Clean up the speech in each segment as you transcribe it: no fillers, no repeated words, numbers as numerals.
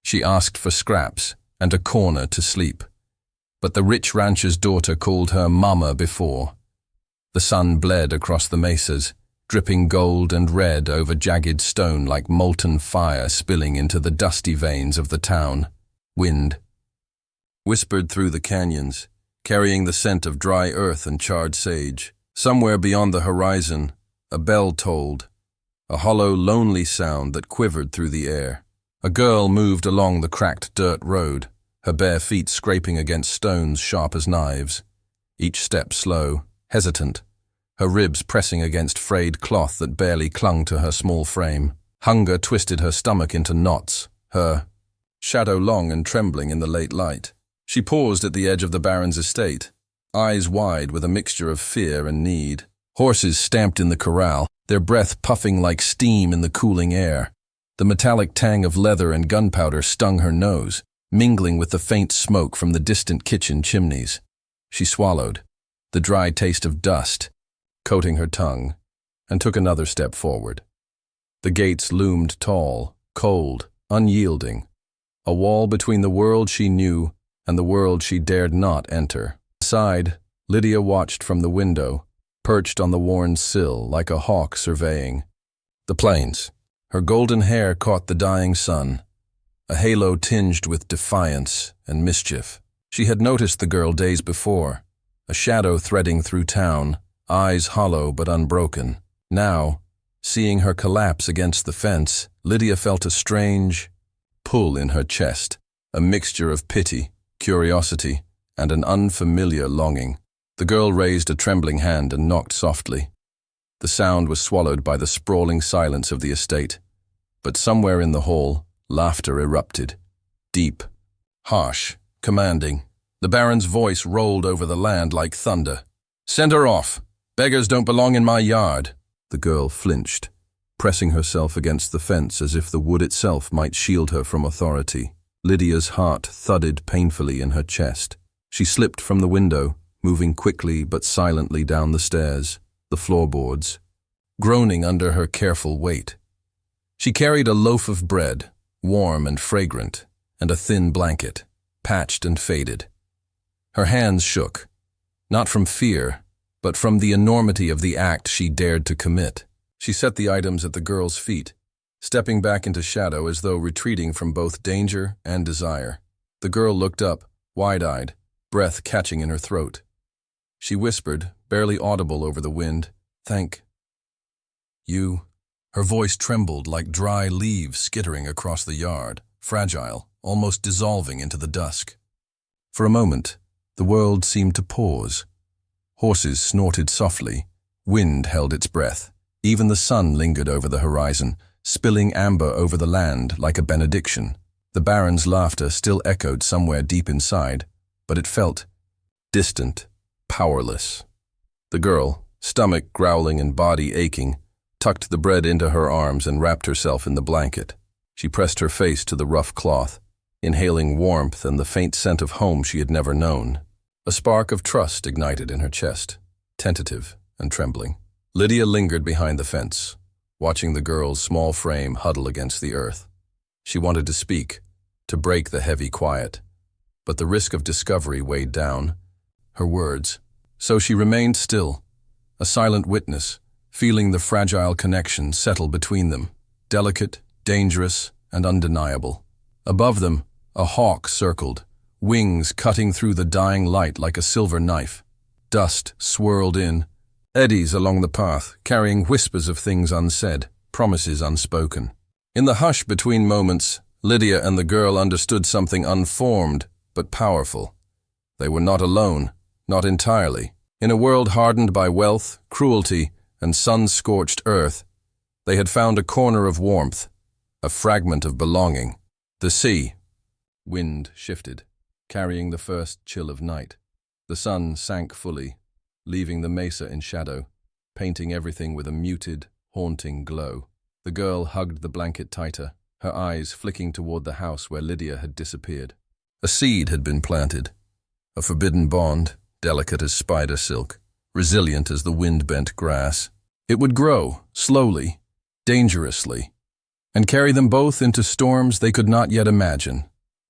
She asked for scraps and a corner to sleep. But the rich rancher's daughter called her mama before. The sun bled across the mesas, dripping gold and red over jagged stone like molten fire spilling into the dusty veins of the town. Wind whispered through the canyons, carrying the scent of dry earth and charred sage. Somewhere beyond the horizon, a bell tolled, a hollow, lonely sound that quivered through the air. A girl moved along the cracked dirt road, her bare feet scraping against stones sharp as knives, each step slow, hesitant, her ribs pressing against frayed cloth that barely clung to her small frame. Hunger twisted her stomach into knots, her shadow long and trembling in the late light. She paused at the edge of the Baron's estate, eyes wide with a mixture of fear and need. Horses stamped in the corral, their breath puffing like steam in the cooling air. The metallic tang of leather and gunpowder stung her nose, mingling with the faint smoke from the distant kitchen chimneys. She swallowed, the dry taste of dust coating her tongue, and took another step forward. The gates loomed tall, cold, unyielding, a wall between the world she knew and the world she dared not enter. Inside, Lydia watched from the window, perched on the worn sill like a hawk surveying the plains. Her golden hair caught the dying sun, a halo tinged with defiance and mischief. She had noticed the girl days before, a shadow threading through town, eyes hollow but unbroken. Now, seeing her collapse against the fence, Lydia felt a strange pull in her chest, a mixture of pity, curiosity, and an unfamiliar longing. The girl raised a trembling hand and knocked softly. The sound was swallowed by the sprawling silence of the estate, but somewhere in the hall, laughter erupted. Deep, harsh, commanding. The Baron's voice rolled over the land like thunder. "Send her off! Beggars don't belong in my yard!" The girl flinched, pressing herself against the fence as if the wood itself might shield her from authority. Lydia's heart thudded painfully in her chest. She slipped from the window, moving quickly but silently down the stairs, the floorboards, groaning under her careful weight. She carried a loaf of bread, warm and fragrant, and a thin blanket, patched and faded. Her hands shook, not from fear, but from the enormity of the act she dared to commit. She set the items at the girl's feet, stepping back into shadow as though retreating from both danger and desire. The girl looked up, wide-eyed, breath catching in her throat. She whispered, barely audible over the wind, "Thank you." Her voice trembled like dry leaves skittering across the yard, fragile, almost dissolving into the dusk. For a moment, the world seemed to pause. Horses snorted softly, wind held its breath. Even the sun lingered over the horizon, spilling amber over the land like a benediction. The Baron's laughter still echoed somewhere deep inside, but it felt distant, powerless. The girl, stomach growling and body aching, tucked the bread into her arms and wrapped herself in the blanket. She pressed her face to the rough cloth, inhaling warmth and the faint scent of home she had never known. A spark of trust ignited in her chest, tentative and trembling. Lydia lingered behind the fence, watching the girl's small frame huddle against the earth. She wanted to speak, to break the heavy quiet, but the risk of discovery weighed down her words. So she remained still, a silent witness, feeling the fragile connection settle between them, delicate, dangerous, and undeniable. Above them, a hawk circled, wings cutting through the dying light like a silver knife. Dust swirled in, eddies along the path, carrying whispers of things unsaid, promises unspoken. In the hush between moments, Lydia and the girl understood something unformed but powerful. They were not alone, not entirely. In a world hardened by wealth, cruelty, and sun-scorched earth, they had found a corner of warmth, a fragment of belonging. The sea. Wind shifted, carrying the first chill of night. The sun sank fully, leaving the mesa in shadow, painting everything with a muted, haunting glow. The girl hugged the blanket tighter, her eyes flicking toward the house where Lydia had disappeared. A seed had been planted, a forbidden bond, delicate as spider silk, resilient as the wind-bent grass. It would grow, slowly, dangerously, and carry them both into storms they could not yet imagine.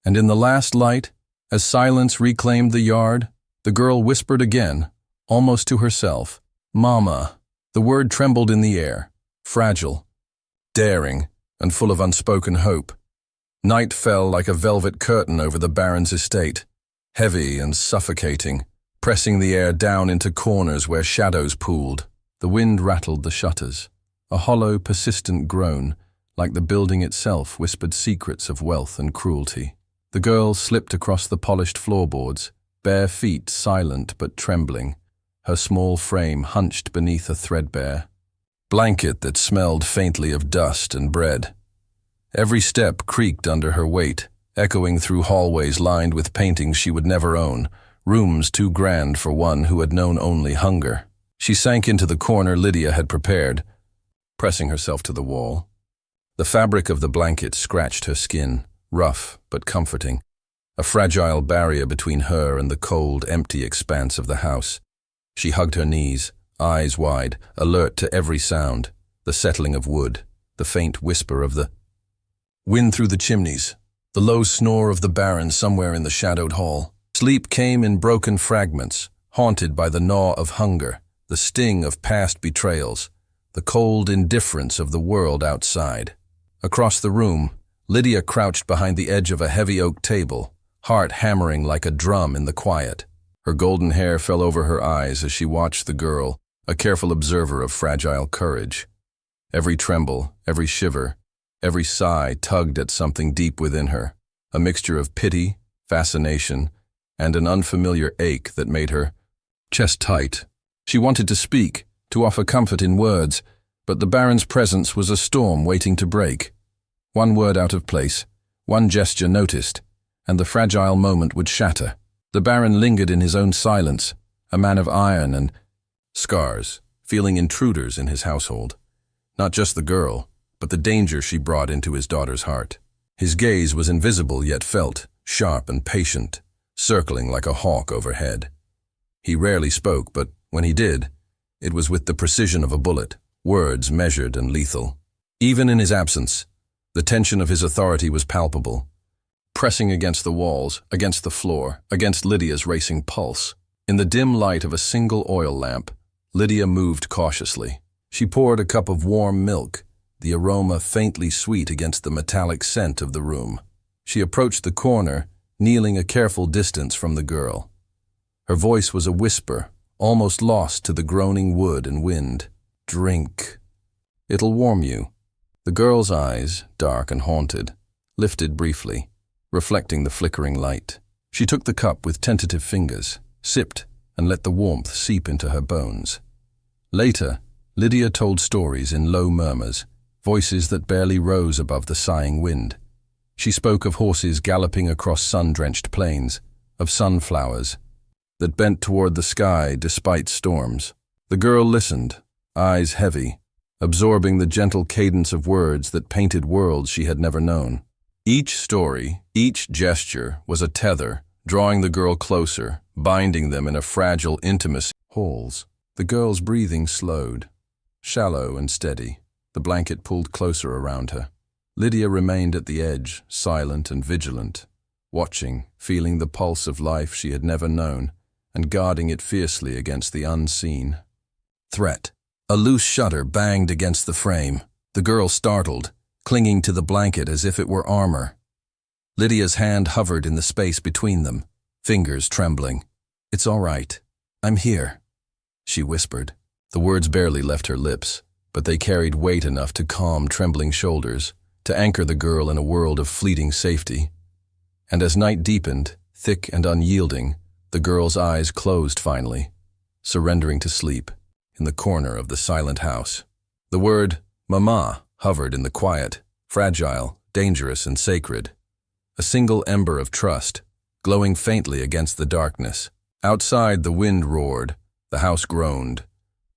And in the last light, as silence reclaimed the yard, the girl whispered again, almost to herself, "Mama." The word trembled in the air, fragile, daring, and full of unspoken hope. Night fell like a velvet curtain over the Baron's estate, heavy and suffocating, pressing the air down into corners where shadows pooled. The wind rattled the shutters. A hollow, persistent groan, like the building itself, whispered secrets of wealth and cruelty. The girl slipped across the polished floorboards, bare feet silent but trembling, her small frame hunched beneath a threadbare blanket that smelled faintly of dust and bread. Every step creaked under her weight, echoing through hallways lined with paintings she would never own, rooms too grand for one who had known only hunger. She sank into the corner Lydia had prepared, pressing herself to the wall. The fabric of the blanket scratched her skin, rough but comforting, a fragile barrier between her and the cold, empty expanse of the house. She hugged her knees, eyes wide, alert to every sound, the settling of wood, the faint whisper of the wind through the chimneys, the low snore of the Baron somewhere in the shadowed hall. Sleep came in broken fragments, haunted by the gnaw of hunger, the sting of past betrayals, the cold indifference of the world outside. Across the room, Lydia crouched behind the edge of a heavy oak table, heart hammering like a drum in the quiet. Her golden hair fell over her eyes as she watched the girl, a careful observer of fragile courage. Every tremble, every shiver, every sigh tugged at something deep within her, a mixture of pity, fascination, and an unfamiliar ache that made her chest tight. She wanted to speak, to offer comfort in words, but the Baron's presence was a storm waiting to break. One word out of place, one gesture noticed, and the fragile moment would shatter. The Baron lingered in his own silence, a man of iron and scars, feeling intruders in his household. Not just the girl, but the danger she brought into his daughter's heart. His gaze was invisible yet felt, sharp and patient, circling like a hawk overhead. He rarely spoke, but when he did, it was with the precision of a bullet, words measured and lethal. Even in his absence, the tension of his authority was palpable, pressing against the walls, against the floor, against Lydia's racing pulse. In the dim light of a single oil lamp, Lydia moved cautiously. She poured a cup of warm milk, the aroma faintly sweet against the metallic scent of the room. She approached the corner, kneeling a careful distance from the girl. Her voice was a whisper, almost lost to the groaning wood and wind. "Drink. It'll warm you." The girl's eyes, dark and haunted, lifted briefly, reflecting the flickering light. She took the cup with tentative fingers, sipped, and let the warmth seep into her bones. Later, Lydia told stories in low murmurs, voices that barely rose above the sighing wind. She spoke of horses galloping across sun-drenched plains, of sunflowers that bent toward the sky despite storms. The girl listened, eyes heavy, absorbing the gentle cadence of words that painted worlds she had never known. Each story, each gesture was a tether, drawing the girl closer, binding them in a fragile intimacy. Halls. The girl's breathing slowed, shallow and steady, the blanket pulled closer around her. Lydia remained at the edge, silent and vigilant, watching, feeling the pulse of life she had never known, and guarding it fiercely against the unseen threat. A loose shutter banged against the frame. The girl startled, clinging to the blanket as if it were armor. Lydia's hand hovered in the space between them, fingers trembling. "It's all right. I'm here," she whispered. The words barely left her lips, but they carried weight enough to calm trembling shoulders, to anchor the girl in a world of fleeting safety. And as night deepened, thick and unyielding, the girl's eyes closed finally, surrendering to sleep in the corner of the silent house. The word "Mama" hovered in the quiet, fragile, dangerous, and sacred. A single ember of trust, glowing faintly against the darkness. Outside, the wind roared, the house groaned,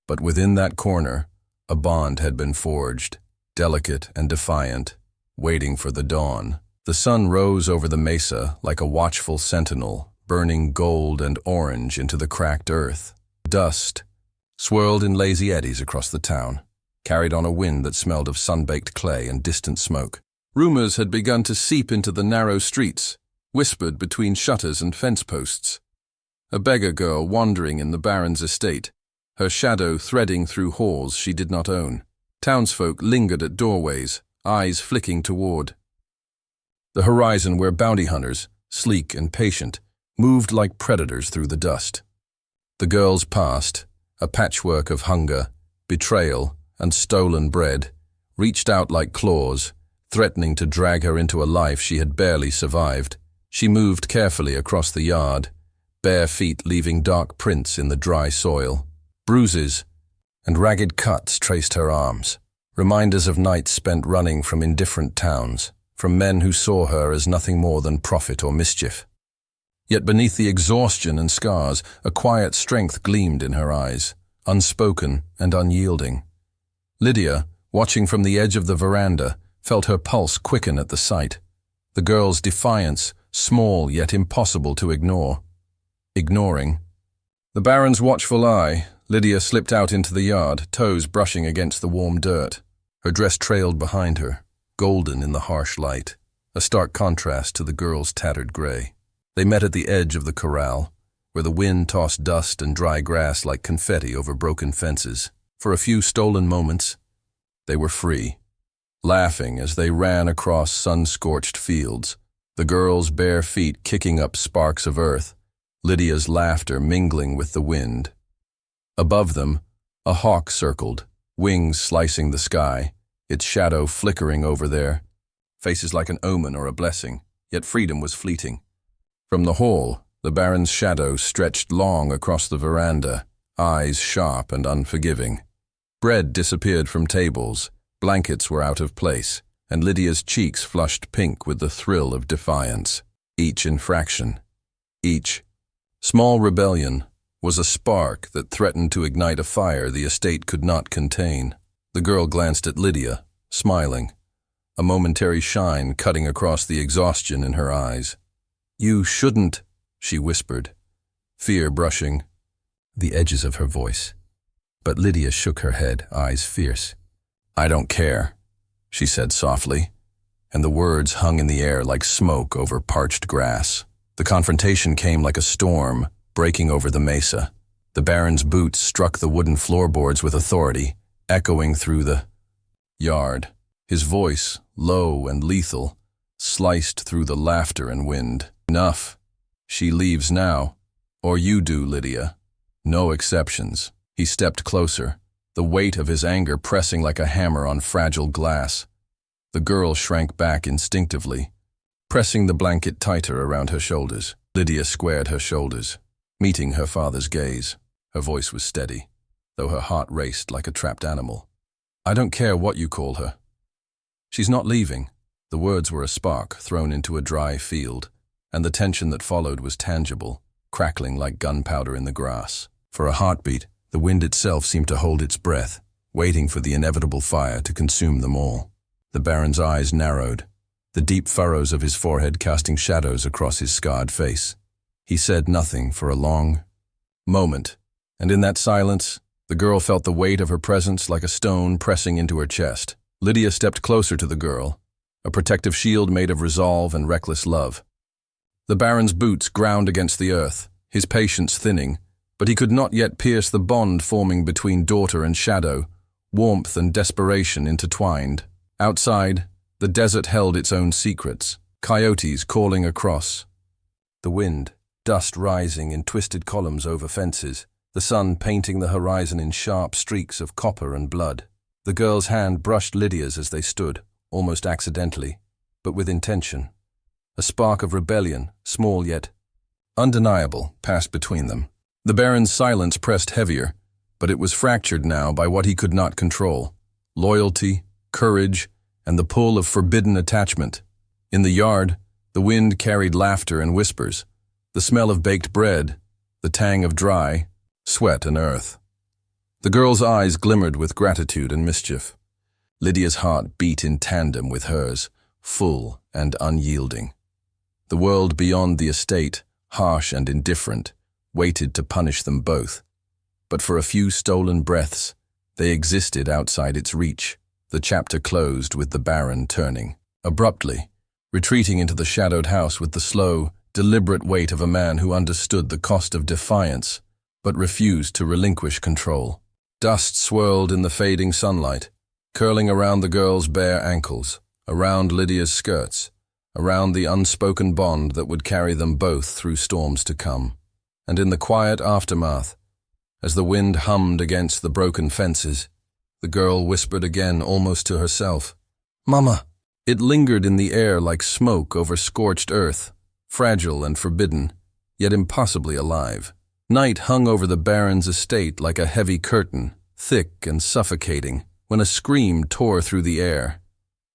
but within that corner, a bond had been forged, delicate and defiant, waiting for the dawn. The sun rose over the mesa like a watchful sentinel, burning gold and orange into the cracked earth. Dust swirled in lazy eddies across the town. carried on a wind that smelled of sun-baked clay and distant smoke. Rumors had begun to seep into the narrow streets, whispered between shutters and fence posts. A beggar girl wandering in the Baron's estate, her shadow threading through halls she did not own. Townsfolk lingered at doorways, eyes flicking toward the horizon where bounty hunters, sleek and patient, moved like predators through the dust. The girl's past, a patchwork of hunger, betrayal, and stolen bread, reached out like claws, threatening to drag her into a life she had barely survived. She moved carefully across the yard, bare feet leaving dark prints in the dry soil. Bruises and ragged cuts traced her arms, reminders of nights spent running from indifferent towns, from men who saw her as nothing more than profit or mischief. Yet beneath the exhaustion and scars, a quiet strength gleamed in her eyes, unspoken and unyielding. Lydia, watching from the edge of the veranda, felt her pulse quicken at the sight. The girl's defiance, small yet impossible to ignore. Ignoring the Baron's watchful eye, Lydia slipped out into the yard, toes brushing against the warm dirt. Her dress trailed behind her, golden in the harsh light, a stark contrast to the girl's tattered gray. They met at the edge of the corral, where the wind tossed dust and dry grass like confetti over broken fences. For a few stolen moments, they were free, laughing as they ran across sun-scorched fields, the girl's bare feet kicking up sparks of earth, Lydia's laughter mingling with the wind. Above them, a hawk circled, wings slicing the sky, its shadow flickering over their faces like an omen or a blessing, yet freedom was fleeting. From the hall, the Baron's shadow stretched long across the veranda, eyes sharp and unforgiving. Bread disappeared from tables, blankets were out of place, and Lydia's cheeks flushed pink with the thrill of defiance. Each infraction, each small rebellion, was a spark that threatened to ignite a fire the estate could not contain. The girl glanced at Lydia, smiling, a momentary shine cutting across the exhaustion in her eyes. "You shouldn't," she whispered, fear brushing the edges of her voice. But Lydia shook her head, eyes fierce. "I don't care," she said softly, and the words hung in the air like smoke over parched grass. The confrontation came like a storm, breaking over the mesa. The Baron's boots struck the wooden floorboards with authority, echoing through the yard. His voice, low and lethal, sliced through the laughter and wind. "Enough. She leaves now. Or you do, Lydia. No exceptions." He stepped closer, the weight of his anger pressing like a hammer on fragile glass. The girl shrank back instinctively, pressing the blanket tighter around her shoulders. Lydia squared her shoulders, meeting her father's gaze. Her voice was steady, though her heart raced like a trapped animal. "I don't care what you call her. She's not leaving." The words were a spark thrown into a dry field, and the tension that followed was tangible, crackling like gunpowder in the grass. For a heartbeat, the wind itself seemed to hold its breath, waiting for the inevitable fire to consume them all. The Baron's eyes narrowed, the deep furrows of his forehead casting shadows across his scarred face. He said nothing for a long moment, and in that silence, the girl felt the weight of her presence like a stone pressing into her chest. Lydia stepped closer to the girl, a protective shield made of resolve and reckless love. The Baron's boots ground against the earth, his patience thinning, but he could not yet pierce the bond forming between daughter and shadow, warmth and desperation intertwined. Outside, the desert held its own secrets, coyotes calling across the wind, dust rising in twisted columns over fences, the sun painting the horizon in sharp streaks of copper and blood. The girl's hand brushed Lydia's as they stood, almost accidentally, but with intention. A spark of rebellion, small yet undeniable, passed between them. The Baron's silence pressed heavier, but it was fractured now by what he could not control: loyalty, courage, and the pull of forbidden attachment. In the yard, the wind carried laughter and whispers, the smell of baked bread, the tang of dry sweat and earth. The girl's eyes glimmered with gratitude and mischief. Lydia's heart beat in tandem with hers, full and unyielding. The world beyond the estate, harsh and indifferent, waited to punish them both. But for a few stolen breaths, They existed outside its reach. The chapter closed with the Baron turning, abruptly, retreating into the shadowed house with the slow, deliberate weight of a man who understood the cost of defiance, but refused to relinquish control. Dust swirled in the fading sunlight, curling around the girl's bare ankles, around Lydia's skirts, around the unspoken bond that would carry them both through storms to come. And in the quiet aftermath, as the wind hummed against the broken fences, the girl whispered again, almost to herself, "Mama." It lingered in the air like smoke over scorched earth, fragile and forbidden, yet impossibly alive. Night hung over the Baron's estate like a heavy curtain, thick and suffocating, when a scream tore through the air.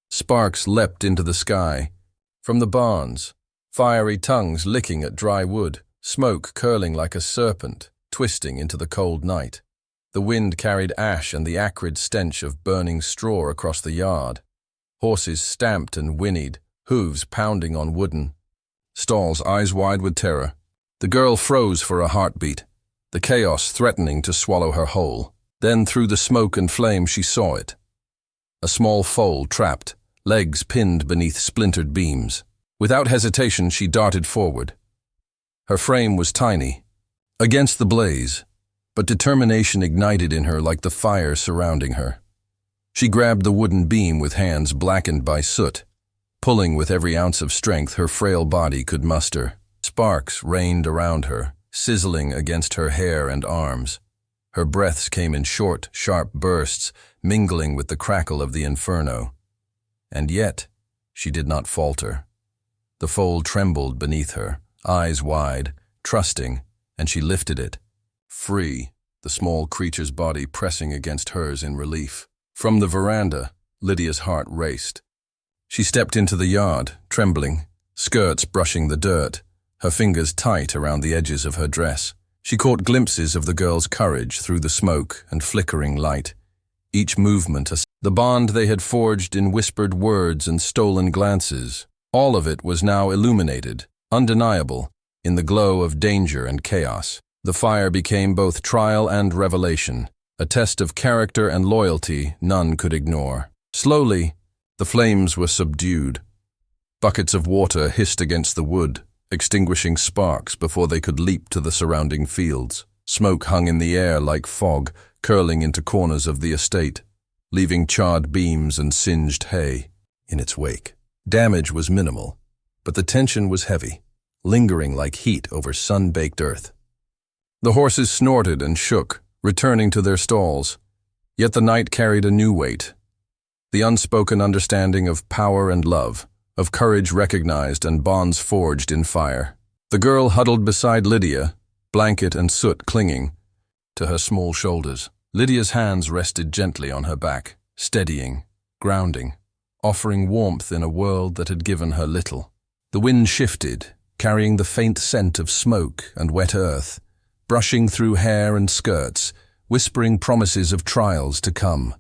Sparks leapt into the sky. From the barns, fiery tongues licking at dry wood, smoke curling like a serpent, twisting into the cold night. The wind carried ash and the acrid stench of burning straw across the yard. Horses stamped and whinnied, hooves pounding on wooden stalls, eyes wide with terror. The girl froze for a heartbeat, the chaos threatening to swallow her whole. Then through the smoke and flame she saw it. A small foal trapped, legs pinned beneath splintered beams. Without hesitation she darted forward. Her frame was tiny, against the blaze, but determination ignited in her like the fire surrounding her. She grabbed the wooden beam with hands blackened by soot, pulling with every ounce of strength her frail body could muster. Sparks rained around her, sizzling against her hair and arms. Her breaths came in short, sharp bursts, mingling with the crackle of the inferno. And yet, she did not falter. The foal trembled beneath her, eyes wide, trusting, and she lifted it. Free, the small creature's body pressing against hers in relief. From the veranda, Lydia's heart raced. She stepped into the yard, trembling, skirts brushing the dirt, her fingers tight around the edges of her dress. She caught glimpses of the girl's courage through the smoke and flickering light, each movement the bond they had forged in whispered words and stolen glances. All of it was now illuminated, undeniable, in the glow of danger and chaos. The fire became both trial and revelation, a test of character and loyalty none could ignore. Slowly, the flames were subdued. Buckets of water hissed against the wood, extinguishing sparks before they could leap to the surrounding fields. Smoke hung in the air like fog, curling into corners of the estate, leaving charred beams and singed hay in its wake. Damage was minimal, but the tension was heavy, lingering like heat over sun-baked earth. The horses snorted and shook, returning to their stalls, yet the night carried a new weight. The unspoken understanding of power and love, of courage recognized and bonds forged in fire. The girl huddled beside Lydia, blanket and soot clinging to her small shoulders. Lydia's hands rested gently on her back, steadying, grounding, offering warmth in a world that had given her little. The wind shifted, carrying the faint scent of smoke and wet earth, brushing through hair and skirts, whispering promises of trials to come.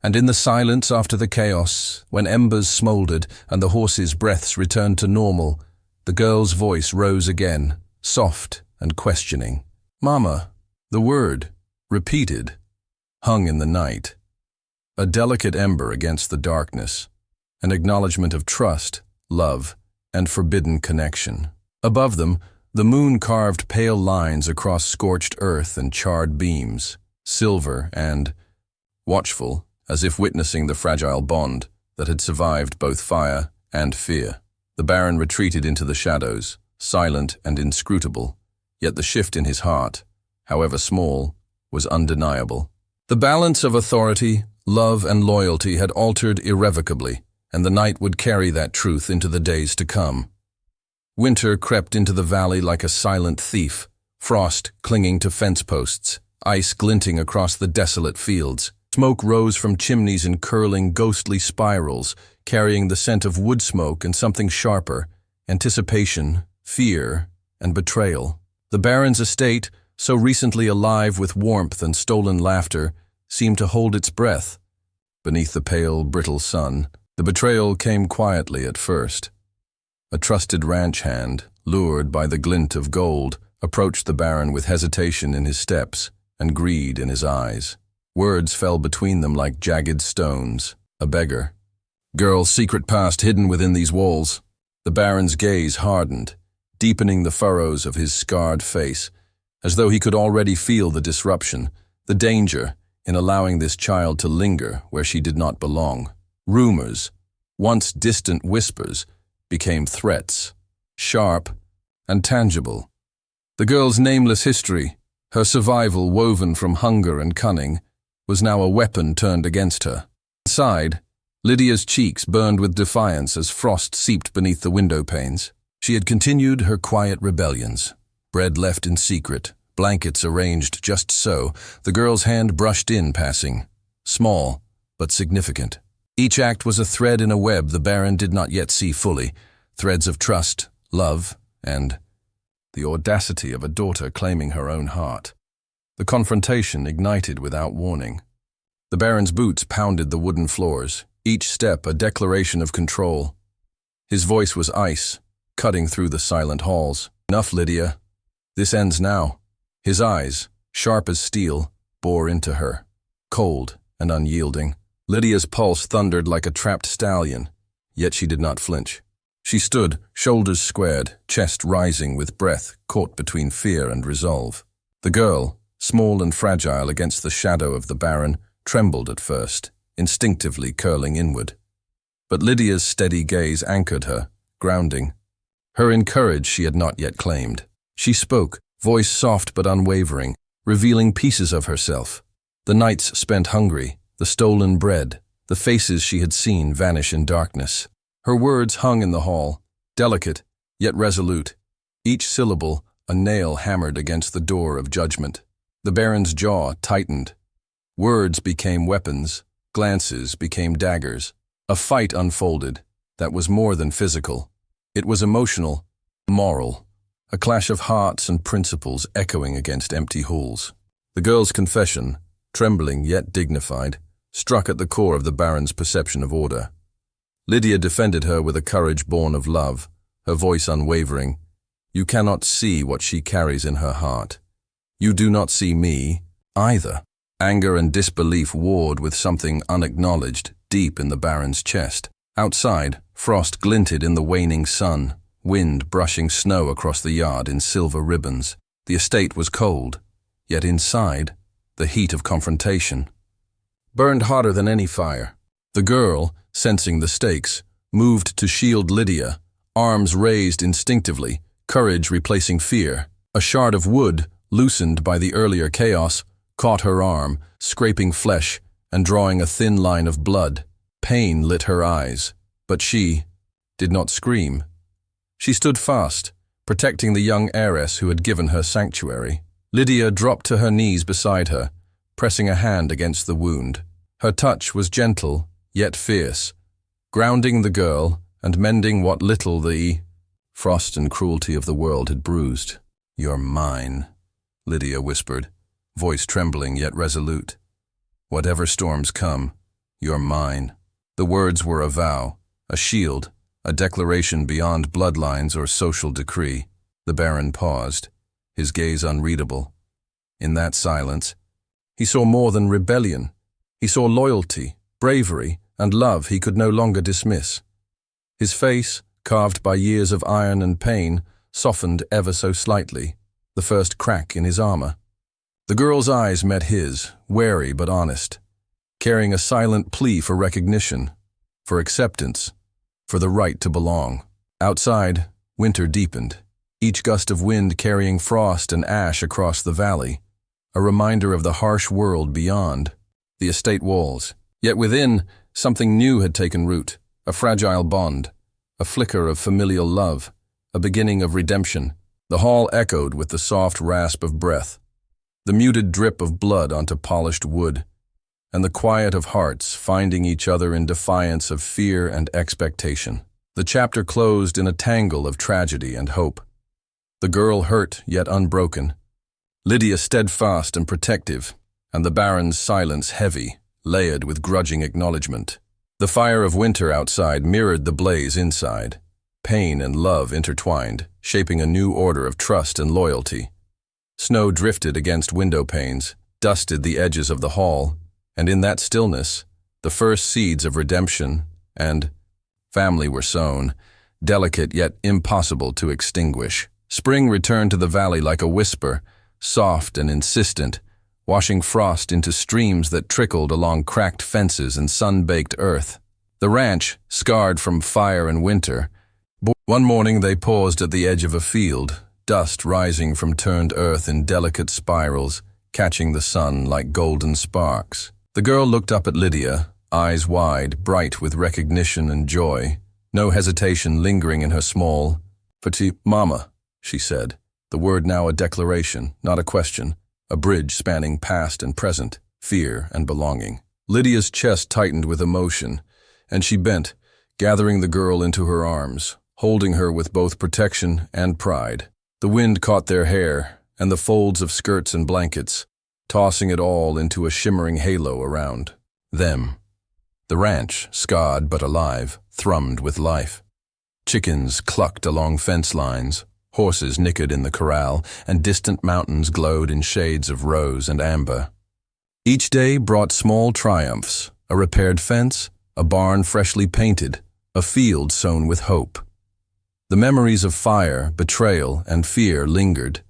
And in the silence after the chaos, when embers smoldered and the horses' breaths returned to normal, the girl's voice rose again, soft and questioning. "Mama," the word, repeated, hung in the night. A delicate ember against the darkness, an acknowledgement of trust, love, and forbidden connection. Above them, the moon carved pale lines across scorched earth and charred beams, silver and watchful, as if witnessing the fragile bond that had survived both fire and fear. The Baron retreated into the shadows, silent and inscrutable, yet the shift in his heart, however small, was undeniable. The balance of authority, love, and loyalty had altered irrevocably, and the night would carry that truth into the days to come. Winter crept into the valley like a silent thief, frost clinging to fence posts, ice glinting across the desolate fields. Smoke rose from chimneys in curling, ghostly spirals, carrying the scent of wood smoke and something sharper, anticipation, fear, and betrayal. The Baron's estate, so recently alive with warmth and stolen laughter, seemed to hold its breath. Beneath the pale, brittle sun, the betrayal came quietly at first. A trusted ranch hand, lured by the glint of gold, approached the Baron with hesitation in his steps and greed in his eyes. Words fell between them like jagged stones. A beggar. Girl's secret past hidden within these walls. The Baron's gaze hardened, deepening the furrows of his scarred face, as though he could already feel the disruption, the danger in allowing this child to linger where she did not belong. Rumors, once distant whispers, became threats, sharp and tangible. The girl's nameless history, her survival woven from hunger and cunning, was now a weapon turned against her. Inside, Lydia's cheeks burned with defiance as frost seeped beneath the window panes. She had continued her quiet rebellions. Bread left in secret, blankets arranged just so, the girl's hand brushed in passing. Small, but significant. Each act was a thread in a web the Baron did not yet see fully, threads of trust, love, and the audacity of a daughter claiming her own heart. The confrontation ignited without warning. The Baron's boots pounded the wooden floors, each step a declaration of control. His voice was ice, cutting through the silent halls. Enough, Lydia. This ends now. His eyes, sharp as steel, bore into her, cold and unyielding. Lydia's pulse thundered like a trapped stallion, yet she did not flinch. She stood, shoulders squared, chest rising with breath caught between fear and resolve. The girl, small and fragile against the shadow of the Baron, trembled at first, instinctively curling inward. But Lydia's steady gaze anchored her, grounding. Her in courage she had not yet claimed. She spoke, voice soft but unwavering, revealing pieces of herself. The nights spent hungry, the stolen bread, the faces she had seen vanish in darkness. Her words hung in the hall, delicate, yet resolute, each syllable a nail hammered against the door of judgment. The Baron's jaw tightened. Words became weapons, glances became daggers. A fight unfolded that was more than physical. It was emotional, moral, a clash of hearts and principles echoing against empty halls. The girl's confession, trembling yet dignified, struck at the core of the Baron's perception of order. Lydia defended her with a courage born of love, her voice unwavering. You cannot see what she carries in her heart. You do not see me, either. Anger and disbelief warred with something unacknowledged deep in the Baron's chest. Outside, frost glinted in the waning sun, wind brushing snow across the yard in silver ribbons. The estate was cold, yet inside, the heat of confrontation burned hotter than any fire. The girl, sensing the stakes, moved to shield Lydia, arms raised instinctively, courage replacing fear. A shard of wood, loosened by the earlier chaos, caught her arm, scraping flesh and drawing a thin line of blood. Pain lit her eyes, but she did not scream. She stood fast, protecting the young heiress who had given her sanctuary. Lydia dropped to her knees beside her, pressing a hand against the wound. Her touch was gentle, yet fierce, grounding the girl and mending what little the frost and cruelty of the world had bruised. "You're mine," Lydia whispered, voice trembling yet resolute. "Whatever storms come, you're mine." The words were a vow, a shield, a declaration beyond bloodlines or social decree. The Baron paused, his gaze unreadable. In that silence, he saw more than rebellion. He saw loyalty, bravery, and love he could no longer dismiss. His face, carved by years of iron and pain, softened ever so slightly, the first crack in his armor. The girl's eyes met his, wary but honest, carrying a silent plea for recognition, for acceptance, for the right to belong. Outside, winter deepened, each gust of wind carrying frost and ash across the valley, a reminder of the harsh world beyond, the estate walls. Yet within, something new had taken root, a fragile bond, a flicker of familial love, a beginning of redemption. The hall echoed with the soft rasp of breath, the muted drip of blood onto polished wood, and the quiet of hearts finding each other in defiance of fear and expectation. The chapter closed in a tangle of tragedy and hope. The girl hurt yet unbroken, Lydia steadfast and protective, and the Baron's silence heavy, layered with grudging acknowledgement. The fire of winter outside mirrored the blaze inside, pain and love intertwined, shaping a new order of trust and loyalty. Snow drifted against window panes, dusted the edges of the hall, And in that stillness, the first seeds of redemption and family were sown, delicate yet impossible to extinguish. Spring returned to the valley like a whisper, soft and insistent, washing frost into streams that trickled along cracked fences and sun-baked earth. The ranch, scarred from fire and winter. One morning they paused at the edge of a field, dust rising from turned earth in delicate spirals, catching the sun like golden sparks. The girl looked up at Lydia, eyes wide, bright with recognition and joy, no hesitation lingering in her small, petite mama, she said, the word now a declaration, not a question, a bridge spanning past and present, fear and belonging. Lydia's chest tightened with emotion, and she bent, gathering the girl into her arms, holding her with both protection and pride. The wind caught their hair and the folds of skirts and blankets, tossing it all into a shimmering halo around them. The ranch, scarred but alive, thrummed with life. Chickens clucked along fence lines, horses nickered in the corral, and distant mountains glowed in shades of rose and amber. Each day brought small triumphs, a repaired fence, a barn freshly painted, a field sown with hope. The memories of fire, betrayal, and fear lingered,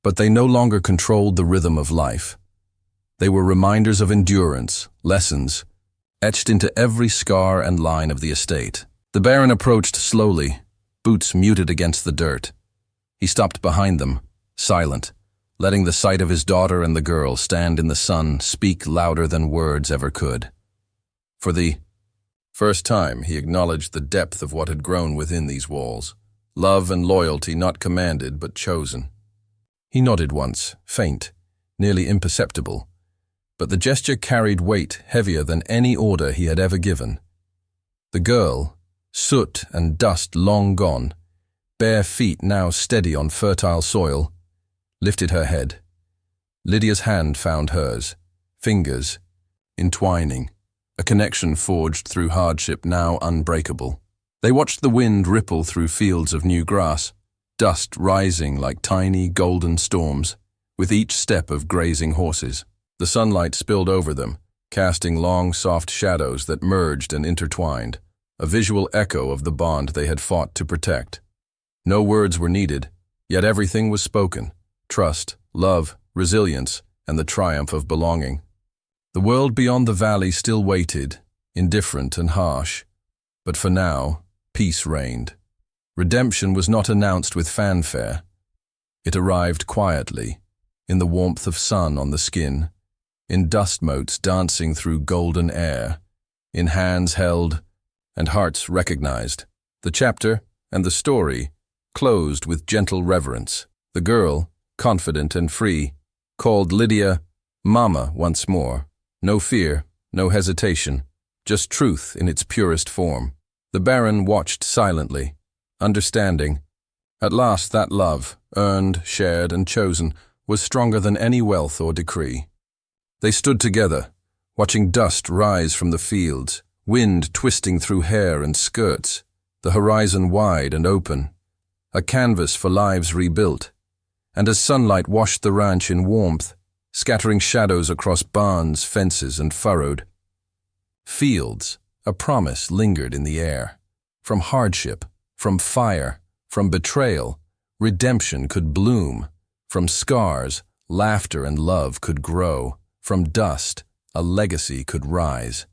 but they no longer controlled the rhythm of life. They were reminders of endurance, lessons, etched into every scar and line of the estate. The Baron approached slowly, boots muted against the dirt. He stopped behind them, silent, letting the sight of his daughter and the girl stand in the sun speak louder than words ever could. For the first time, he acknowledged the depth of what had grown within these walls, love and loyalty not commanded but chosen. He nodded once, faint, nearly imperceptible, but the gesture carried weight heavier than any order he had ever given. The girl, soot and dust long gone, bare feet now steady on fertile soil, lifted her head. Lydia's hand found hers, fingers entwining, a connection forged through hardship now unbreakable. They watched the wind ripple through fields of new grass, dust rising like tiny golden storms, with each step of grazing horses. The sunlight spilled over them, casting long, soft shadows that merged and intertwined, a visual echo of the bond they had fought to protect. No words were needed, yet everything was spoken: trust, love, resilience, and the triumph of belonging. The world beyond the valley still waited, indifferent and harsh, but for now, peace reigned. Redemption was not announced with fanfare. It arrived quietly, in the warmth of sun on the skin, in dust motes dancing through golden air, in hands held and hearts recognized. The chapter and the story closed with gentle reverence. The girl, confident and free, called Lydia Mama once more. No fear, no hesitation, just truth in its purest form. The Baron watched silently, understanding. At last that love, earned, shared, and chosen, was stronger than any wealth or decree. They stood together, watching dust rise from the fields, wind twisting through hair and skirts, the horizon wide and open, a canvas for lives rebuilt. And as sunlight washed the ranch in warmth, scattering shadows across barns, fences, and furrowed fields, a promise lingered in the air. From hardship, from fire, from betrayal, redemption could bloom. From scars, laughter and love could grow. From dust, a legacy could rise.